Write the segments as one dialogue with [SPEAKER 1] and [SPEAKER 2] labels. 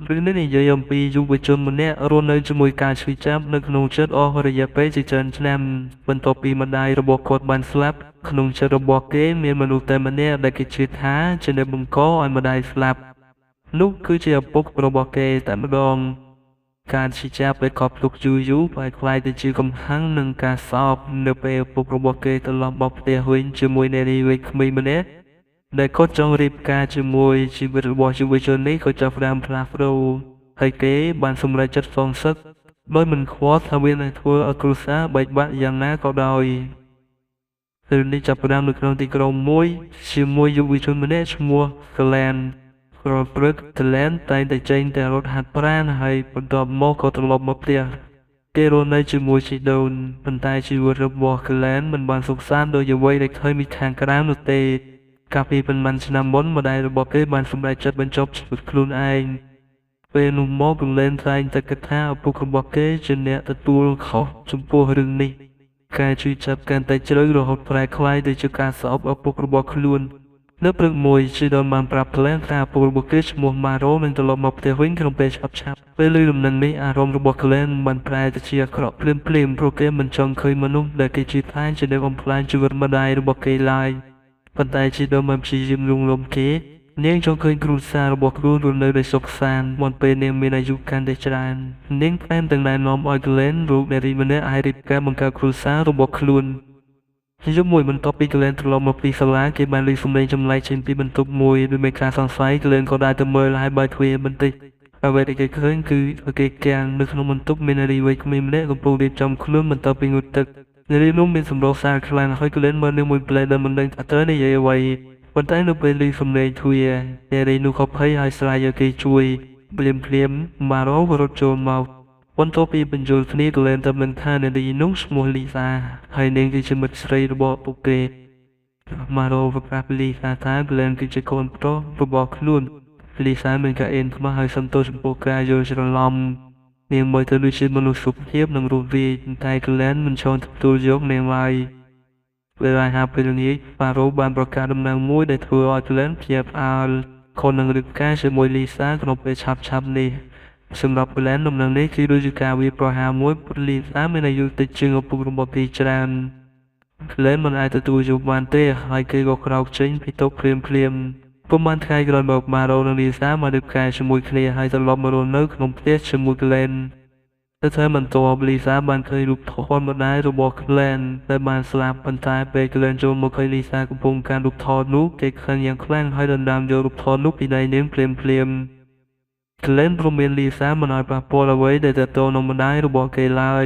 [SPEAKER 1] រឿងនេះនិយាយអំពីយុវជនម្នាក់រស់នៅជាមួយការឈឺចាប់នៅក្នុងចិត្តអស់រយៈពេលជាច្រើនឆ្នាំបន្ទាប់ពីម្ដាយរបស់គាត់បានស្លាប់ក្នុងចិត្តរបស់គេមានមនុស្សតែម្នាក់ដែលគេជឿថាជាអ្នកបង្កឲ្យម្ដាយស្លាប់នោះគឺជាឪពុករបស់គេតែម្ដងការឈឺចាប់ដែលកប់ទុកយូរបែរក្លាយទៅជាកំហឹងនិងការសោកនៅពេលឪពុករបស់គេត្រឡប់មកផ្ទះវិញជាមួយនារីវ័យក្មេងម្នាក់ដែលគាត់ចង់រៀបការជាមួយជីវិតរបស់យុវជននេះក៏ចាប់ផ្ដើមផ្លាស់ប្ដូរហើយគេបានសម្រេចចិត្តសងសឹកដោយមិនខ្វល់ថាវានឹងធ្វើឲ្យគ្រួសារបែកបាក់យ៉ាងណាក៏ដោយរឿងនេះចាប់ផ្ដើមនៅក្នុងទីក្រុងមួយជាមួយយុវជនម្នាក់ឈ្មោះ Glenn រាល់ព្រឹក Glenn តែងតែចេញទៅរត់ហាត់ប្រាណហើយបន្ទាប់មកក៏ត្រឡប់មកផ្ទះគេរស់នៅជាមួយជីដូនប៉ុន្តែជីវិតរបស់ Glenn មិនបានសុខសាន្តដូចអ្វីដែលឃើញពីខាងក្រៅនោះទេកាលពីប៉ុន្មានឆ្នាំមុនម្ដាយរបស់គេបានសម្រេចចិត្តបញ្ចប់ជីវិតខ្លួនឯងពេលនោះមក Glenn តែងតែគិតថាឪពុករបស់គេជាអ្នកទទួលខុសចំពោះរឿងនេះការជួយចាប់កាន់តែជ្រៅរហូតប្រែក្លាយទៅជាការសោកឪពុករបស់ខ្លួននៅព្រឹកមួយជីដូនបានប្រាប់ Glenn ថាឪពុករបស់គេឈ្មោះ Maro នឹងត្រឡប់មកផ្ទះវិញក្នុងពេលឆាប់ៗពេលឮដំណឹងនេះអារម្មណ៍របស់ Glenn បានប្រែទៅជាអាក្រក់ភ្លាមៗព្រោះគេមិនចង់ឃើញមនុស្សដែលគេជឿថាជាអ្នកបំផ្លាញជីវិតម្ដាយរបស់គេឡើយប៉ុន្តែជីដូនបានព្យាយាមលួងលោមគេនាងចង់ឃើញគ្រួសាររបស់ខ្លួនរស់នៅដោយសុខសាន្តមុនពេលនាងមានអាយុកាន់តែច្រើននាងថែមទាំងណែនាំឲ្យ Glenn រកនារីម្នាក់ឲ្យរៀបការបង្កើតគ្រួសាររបស់ខ្លួនយប់មួយបន្ទាប់ពី Glenn ត្រឡប់មកពីសាលាគេបានឮសំឡេងចម្លែកចេញពីបន្ទប់មួយដោយមានការសង្ស័យ Glenn ក៏ដើរទៅមើលហើយបើកទ្វារបន្តិចអ្វីដែលគេឃើញគឺគេគាំងនៅក្នុងបន្ទប់មាននារីវ័យក្មេងម្នាក់កំពុងរៀបចំខ្លួនបន្ទាប់ពីងូតទឹកនារីនោះមានសម្រស់ស្អាតខ្លាំងហើយ Glenn មើលនាងមួយប្លែកដែលមិនដឹងថាត្រូវនិយាយអ្វីប៉ុន្តែនៅពេលឮសំឡេងទ្វារនារីនោះក៏ភ័យហើយស្រែកឲ្យគេជួយភ្លាមMaro ក៏រត់ចូលមកបន្ទាប់ពីបញ្យល់គ្នា Glenn តាមនឹងថានារីនោះឈ្មោះ Lisa ហើយនាងគឺជាមិត្តស្រីរបស់ពួកគេ Maro ប្រាប់ Lisa ថា Glenn គឺជាកូនប្រុសរបស់ខ្លួន Lisa មានការអៀនខ្មាស់ហើយសំទោសចំពោះការយល់ច្រឡំនាងមើលទៅដូចជាមនុស្សសុភាពនិងរួសរាយប៉ុន្តែ Glenn មិនឈរទទួលយកនាងឡើយពេលអាហារពេលល្ងាច Maro បានប្រកាសដំណឹងមួយដែលធ្វើឲ្យ Glenn ភ្ញាក់ផ្អើលខ្លួននឹងរៀបការជាមួយ Lisa ក្នុងពេលឆាប់ៗនេះសម្រាប់ Glenn ដំណឹងនេះគឺដូចជាការវាយប្រហារមួយព្រោះ Lisa មានអាយុតិចជាងឪពុករបស់គេច្រើន Glenn មិនអាចទទួលយកបានទេហើយគេក៏ក្រោកចេញពីតុភ្លាមពុំបានថ្ងៃក្រោយមក Maro និង Lisa មករៀបការជាមួយគ្នាហើយត្រឡប់មករស់នៅក្នុងផ្ទះជាមួយ Glenn តែថែមបន្ទាប់ Lisa បានឃើញរូបថតម្ដាយរបស់ Glenn ដែលបានស្លាប់ប៉ុន្តែពេល Glenn ចូលមកឃើញ Lisa កំពុងកាន់រូបថតនោះគេខឹងយ៉ាងខ្លាំងហើយដណ្ដើមយករូបថតនោះពីដៃនាងភ្លាមGlenn ព្រមមាន Lisa មិនឲ្យប៉ះពាល់អ្វីដែលទាក់ទងនឹងម្ដាយរបស់គេឡើយ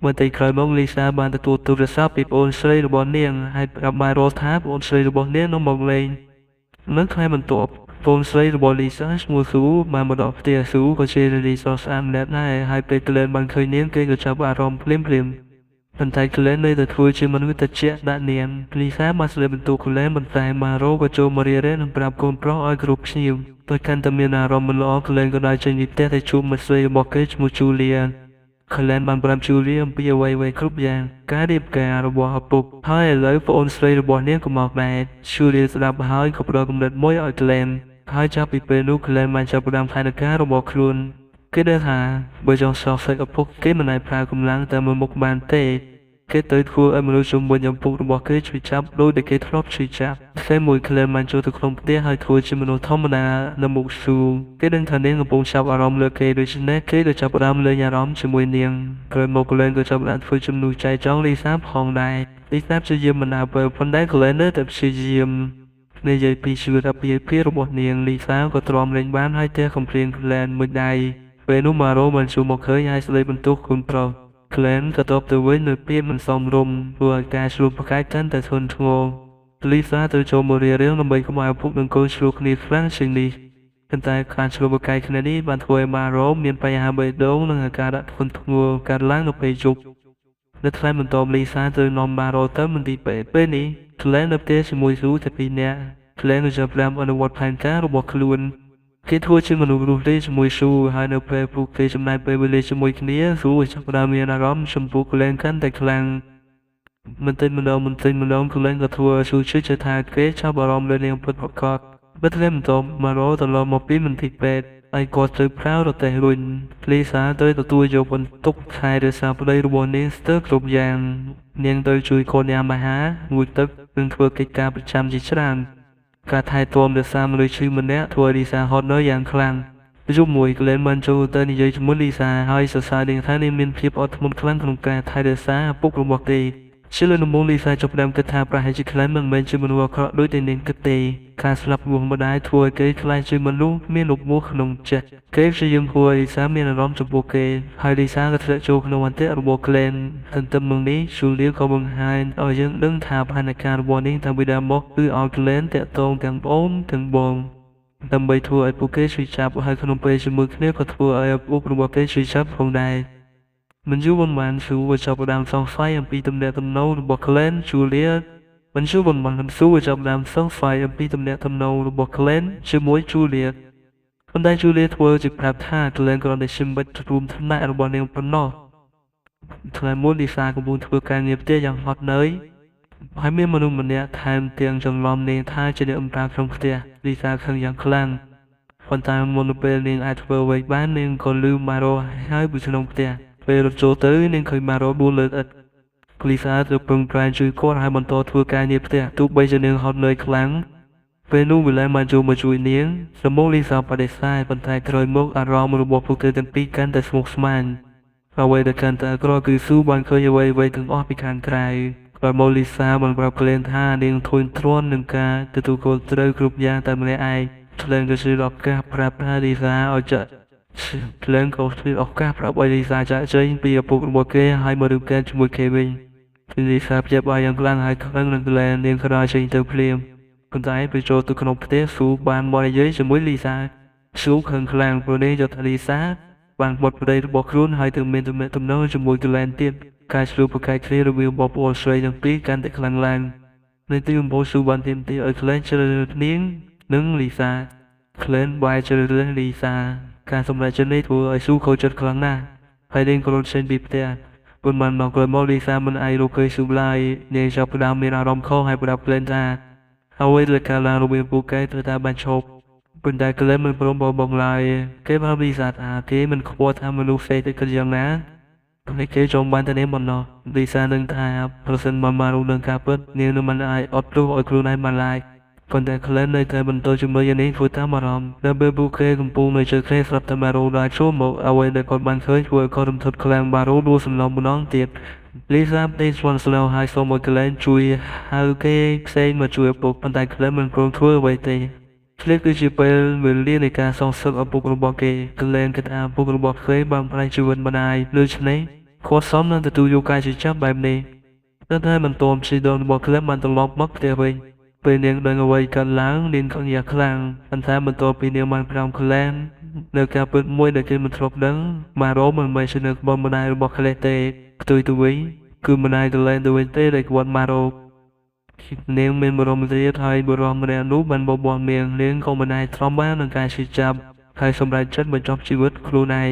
[SPEAKER 1] បន្តិចក្រោយមក Lisa បានទទួលទូរស័ព្ទពីប្អូនស្រីរបស់នាងហើយប្រាប់ Maro ថាប្អូនស្រីរបស់នាងនឹងមកលេងនៅថ្ងៃបន្ទាប់ប្អូនស្រីរបស់ Lisa ឈ្មោះ Sue បានមកដល់ផ្ទះ Sue ក៏ជានារីស្រស់ស្អាតម្នាក់ដែរហើយពេល Glenn បានឃើញនាងគេក៏ចាប់អារម្មណ៍ភ្លាមប៉ុន្តែ Glenn នៅតែធ្វើជាមនុស្សត្រជាក់ដាក់នាង Lisa បានស្ដីបន្ទោស Glenn ប៉ុន្តែ Maro ក៏ចូលមករារាំងនិងប្រាប់កូនប្រុសឲ្យគ្រប់ភ្ញៀវដោយកាន់តែមានអារម្មណ៍មិនល្អ Glenn ក៏ដើរចេញពីផ្ទះទៅជួបមិត្តស្រីរបស់គេឈ្មោះ Julia Glenn បានប្រាប់ Julia អំពីអ្វីៗគ្រប់យ៉ាងការរៀបការរបស់ឪពុកហើយឥឡូវប្អូនស្រីរបស់នាងក៏មកដែរ Julia ស្ដាប់ហើយក៏ផ្ដល់គំនិតមួយឲ្យ Glenn ហើយចាប់ពីពេលនោះ Glenn បានចាប់ផ្ដើមផែនការរបស់ខ្លួនគេដឹងថាបើចង់សោកសឹកឪពុកគេមិនអាចប្រើកម្លាំងតែមួយមុខបានទេគេទៅធ្វើឲ្យមនុស្សជំនួយឪពុករបស់គេជួយចាប់ដោយដែលគេធ្លាប់ជួយចាប់តែមួយ Glenn បានចូលទៅក្នុងផ្ទះហើយធ្វើជាមនុស្សធម្មតានៅមុខ Sue គេដឹងថានាងកំពុងចាប់អារម្មណ៍លើគេដូច្នេះគេក៏ចាប់ផ្ដើមលេងអារម្មណ៍ជាមួយនាងក្រោយមក Glenn ក៏ចាប់ផ្ដើមធ្វើជំនួយចែកចង់ Lisa ផងដែរ Lisa ព្យាយាមមិនអើពើប៉ុន្តែ Glenn នៅតែព្យាយាមនិយាយពីជីវិតអាពាហ៍ពិពាហ៍របស់នាង Lisa ក៏ទ្រាំលេងបានហើយតែកំភ្លៀង Glenn មួយដៃពេលនោះ Maro បានជួបមកឃើញហើយស្ដីបន្ទោសកូនប្រុស Glenn ក៏តបទៅវិញនៅពាក្យមិនសមរម្យព្រោះការឆ្លោះប្រកែកកាន់តែធ្ងន់ធ្ងរ Lisa ត្រូវចូលមករារាំងដើម្បីកុំឲ្យឪពុកនិងកូនឆ្លោះគ្នាខ្លាំងជាងនេះប៉ុន្តែការឆ្លោះប្រកែកគ្នានេះបានធ្វើឲ្យ Maro មានបញ្ហាបេះដូងនិងអាការៈធ្ងន់ធ្ងរកើតឡើងនៅពេលយប់នៅថ្ងៃបន្ទាប់ Lisa ត្រូវនាំ Maro ទៅមន្ទីរពេទ្យពេលនេះ Glenn នៅផ្ទះជាមួយ Sue តែពីរនាក់ Glenn ក៏ចាប់ផ្ដើមអនុវត្តផែនការរបស់ខ្លួនគេធ្វើជាមនុស្សរស់រាយជាមួយ Sue ហើយនៅពេលពួកគេចំណាយពេលវេលាជាមួយគ្នា Sue ចាប់ផ្ដើមមានអារម្មណ៍ចំពោះ Glenn កាន់តែខ្លាំងបន្តិចម្ដង Glenn ក៏ធ្វើឲ្យ Sue ជឿថាគេចាប់អារម្មណ៍លើនាងពិតប្រាកដបន្ទាប់បន្ទាប់ Maro ត្រឡប់មកពីមន្ទីរពេទ្យ ហើយគាត់ត្រូវប្រើរទេះរុញលីសាត្រូវទទួលយកបន្ទុកថែរក្សាប្តីរបស់នាងស្ទើរគ្រប់យ៉ាងនាងត្រូវជួយកូនញ៉ាំអាហាรงូតទឹកនិងធ្វើកិច្ចការប្រចាំជាច្រើនការថែទាំរក្សាមនុស្សឈឺម្នាក់ធ្វើឲ្យលីសាហត់នឿយយ៉ាងខ្លាំងយប់មួយក្លែនបានចូលទៅនិយាយជាមួយលីសាហើយសរសើរនាងថានាងមានភាពអត់ធ្មត់ខ្លាំងក្នុងការថែរក្សាឪពុករបស់គេជាលើកដំបូងលីសាចាប់ផ្ដើមគិតថាប្រហែលជាក្លែនមិនមែនជាមនុស្សអាក្រក់ដូចតែនាងគិតទេការស្លាប់របស់ម្ដាយធ្វើឲ្យគេខ្លាចជាមនុស្សមានលុបមោះក្នុងចិត្តគេព្យាយាមធ្វើឲ្យលីសាមានអារម្មណ៍ចំពោះគេហើយលីសាក៏ធ្លាក់ចូលក្នុងអន្ទាក់របស់ក្លែនទន្ទឹមនឹងនេះជូលៀក៏បង្ហាញឲ្យយើងដឹងថាផែនការរបស់នាងតាំងពីដើមមកគឺឲ្យក្លែនតាក់ទងទាំងប្អូនទាំងបងដើម្បីធ្វើឲ្យពួកគេជួយចាប់ហើយក្នុងពេលជាមួយគ្នាក៏ធ្វើឲ្យឪពុករបស់គេជួយចាប់ផងដែរមិនយូរប៉ុន្មានស៊ូក៏ចាប់ផ្ដើមសង្ស័យអំពីទំនាក់ទំនងរបស់ Glenn Juliet មិនយូរប៉ុន្មានស៊ូក៏ចាប់ផ្ដើមសង្ស័យអំពីទំនាក់ទំនងរបស់ Glenn ជាមួយ Juliet ប៉ុន្តែ Juliet ធ្វើជាប្រាប់ថា Glenn គ្រាន់តែชิมមិត្តរួមថ្នាក់របស់នាងប៉ុណ្ណោះថ្ងៃមុនលីសាកំពុងធ្វើការងារផ្ទះយ៉ាងហត់នឿយហើយមានមនុស្សម្នាក់ថែមទាំងច្រឡំនាងថាជាអ្នកអំប្រាក្នុងផ្ទះលីសាខឹងយ៉ាងខ្លាំងប៉ុន្តែមុនពេលនាងអាចធ្វើអ្វីបាននាងក៏លឺម៉ារ៉ូហើយពីក្នុងផ្ទះពេលរត់ចូលទៅនាងឃើញម៉ារ៉ូដួលលើឥដ្ឋលីសាទៅពឹងប្រែងជួយគាត់ហើយបន្តធ្វើការងារផ្ទះទោះបីជានាងហត់នឿយខ្លាំងពេលនោះវិលែនបានចូលមកជួយនាងដំបូងលីសាបដិសេធប៉ុន្តែក្រោយមកអារម្មណ៍របស់ពួកគេទាំងពីរកាន់តែស្មុគស្មាញអ្វីដែលកាន់តែអាក្រក់គឺស៊ូបានឃើញអ្វីៗទាំងអស់ពីខាងក្រៅក្រោយមកលីសាបានប្រាប់ក្លែនថានាងធុញទ្រាន់នឹងការទទួលខុសត្រូវគ្រប់យ៉ាងតែម្នាក់ឯងក្លែនក៏ជួយឱកាសប្រាប់ថាលីសាឲ្យចាក់ក្លែនក៏ជួយឱកាសប្រាប់ឲ្យលីសាចាក់ចេញពីឪពុករបស់គេហើយមករៀបការជាមួយគេវិញលីសាព្យាបាលយ៉ាងខ្លាំងហើយខឹងនឹងក្លែននាងក៏ដើរចេញទៅភ្លាមប៉ុន្តែពេលចូលទៅក្នុងផ្ទះស៊ូបានមកនិយាយជាមួយលីសាស៊ូខឹងខ្លាំងព្រោះនាងយល់ថាលីសាបានបត់ប្តីរបស់ខ្លួនហើយទៅមានទំនាក់ទំនងជាមួយក្លែនទៀតការឆ្លុះប្រកែកគ្នារវាងបងប្អូនស្រីទាំងពីរកាន់តែខ្លាំងឡើងនៅទីបំផុតស៊ូបានទាមទារឲ្យក្លែនជ្រើសរើសនាងនិងលីសាក្លែនបែរជ្រើសរើសលីសាការសម្រេចចិត្តនេះធ្វើឲ្យស៊ូខូចចិត្តខ្លាំងណាស់ហើយនាងក៏រត់ចេញពីផ្ទះប៉ុន្មានមកក្រោយមកលីសាមិនអាចរកឃើញស៊ូឡើយនាងចាប់ផ្ដើមមានអារម្មណ៍ខុសហើយប្រាប់ក្លែនថាអ្វីដែលកើតឡើងរវាងពួកគេត្រូវតែបានឈប់ប៉ុន្តែក្លែនមិនព្រមបោះបង់ឡើយគេប្រាប់លីសាថាគេមិនខ្វល់ថាមនុស្សផ្សេងទៅគិតយ៉ាងណាហើយគេចង់បានតែនាងប៉ុណ្ណោះលីសានឹងថាប្រសិនបើមកรู้នឹងការពិតនាងនឹងមិនអាចអត់ទោសឲ្យខ្លួនឯងបានឡើយប៉ុន្តែក្លែននៅតែបន្តជាមួយយ៉ាងនេះធ្វើតាមអារម្មណ៍ដល់ពេលពួកគេកំពុងនៅជើគ្នាស្រាប់តែម៉ារ៉ូដើរចូលមកអ្វីដែលគាត់បានឃើញធ្វើឲ្យគាត់រំភើបខ្លាំងម៉ារ៉ូដួលសន្លប់ម្ដងទៀតលីសាបានស្វែងស្លាវហើយសូមឲ្យក្លែនជួយហៅគេផ្សេងមកជួយឪពុកប៉ុន្តែក្លែនមិនព្រមធ្វើអ្វីទេឆ្លៀតគឺជាពេលវេលានៃការសងសឹកឪពុករបស់គេក្លែនគិតថាឪពុករបស់គេបានប្រែជីវិតម្ដាយលើឆ្នេះគាត់សមនឹងទទួលយកការជិះចាប់បែបនេះតែមិនទាន់ជីដូនរបស់ក្លែនបានត្រឡប់មកផ្ទះវិញពេលនាងដឹងអ្វីកើតឡើងនាងខឹងយ៉ាងខ្លាំងប៉ុន្តែបន្ទាប់ពីនាងបានប្រោមក្លែននៅការពិតមួយដែលគេមិនធ្លាប់ដឹងម៉ារ៉ូមិនមែនជានៅក្បួនម្ដាយរបស់ក្លែនទេផ្ទុយទៅវិញគឺម្ដាយក្លែនទៅវិញទេដែលគាត់ម៉ារ៉ូនាងមានបរមរាជហើយបរមរាជនោះបានបបួលនាងក៏មិនអាចទ្រាំបាននឹងការឈឺចាប់ហើយសម្រេចចិត្តបញ្ចប់ជីវិតខ្លួនឯង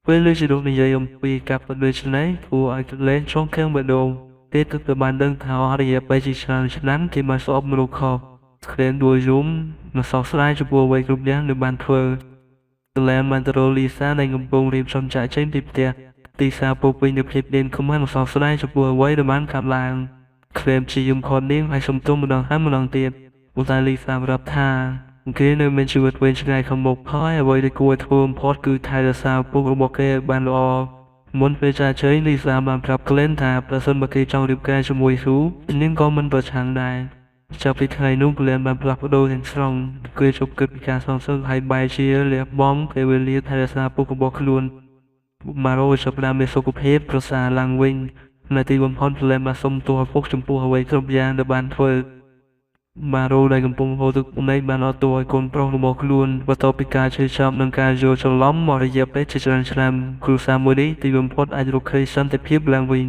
[SPEAKER 1] ពេលលើជីដូននិយាយអំពីការពិតដូចនេះធ្វើឲ្យក្លែនចង់ខឹងបេះដូងទេទឹកទៅបានដឹងថារយៈពេលជាឆ្នាំគេបានស្អប់មនុស្សខុសក្លែនដួលយំនិងសោកស្ដាយចំពោះអ្វីគ្រប់យ៉ាងដែលបានធ្វើក្លែនបានទៅរកលីសាដែលកំពុងរៀបចំចាក់ចេញពីផ្ទះទីសាពោពេញដោយភាពដេញខ្មាស់និងសោកស្ដាយចំពោះអ្វីដែលបានកាប់ឡើងក្លែនព្យាយាមខត់នាងហើយសុំទោសម្ដងហើយម្ដងទៀតប៉ុន្តែលីសាប្រាប់ថាគេនៅមានជីវិតវែងឆ្ងាយខាងមុខហើយអ្វីដែលគួរឲ្យធ្វើបំផុតគឺថែរក្សាឪពុករបស់គេឲ្យបានល្អមុនពេលចាក់ជ័យលីសាបានប្រាប់ក្លែនថាប្រសិនបើគេចង់រៀបការជាមួយស៊ូនាងក៏មិនប្រឆាំងដែរចាប់ពីថ្ងៃនោះក្លែនបានផ្លាស់ប្ដូរទាំងស្រុងគេជប់គិតពីការសងសឹកហើយបែរជាលះបង់ពេលវេលាថែរក្សាឪពុករបស់ខ្លួនម៉ារ៉ូចាប់ផ្ដើមមានសុខភាពប្រសើរឡើងវិញនៅទីបំផុតក្លែនបានសុំទោសឪពុកចំពោះអ្វីគ្រប់យ៉ាងដែលបានធ្វើម៉ារ៉ូដែលកំពុងហូរទឹកភ្នែកបានអត់ទោសឲ្យកូនប្រុសរបស់ខ្លួនបន្ទាប់ពីការឈឺចាប់និងការយល់ច្រឡំមករយៈពេលជាច្រើនឆ្នាំគ្រួសារមួយនេះទីបំផុតអាចរកឃើញសន្តិភាពឡើងវិញ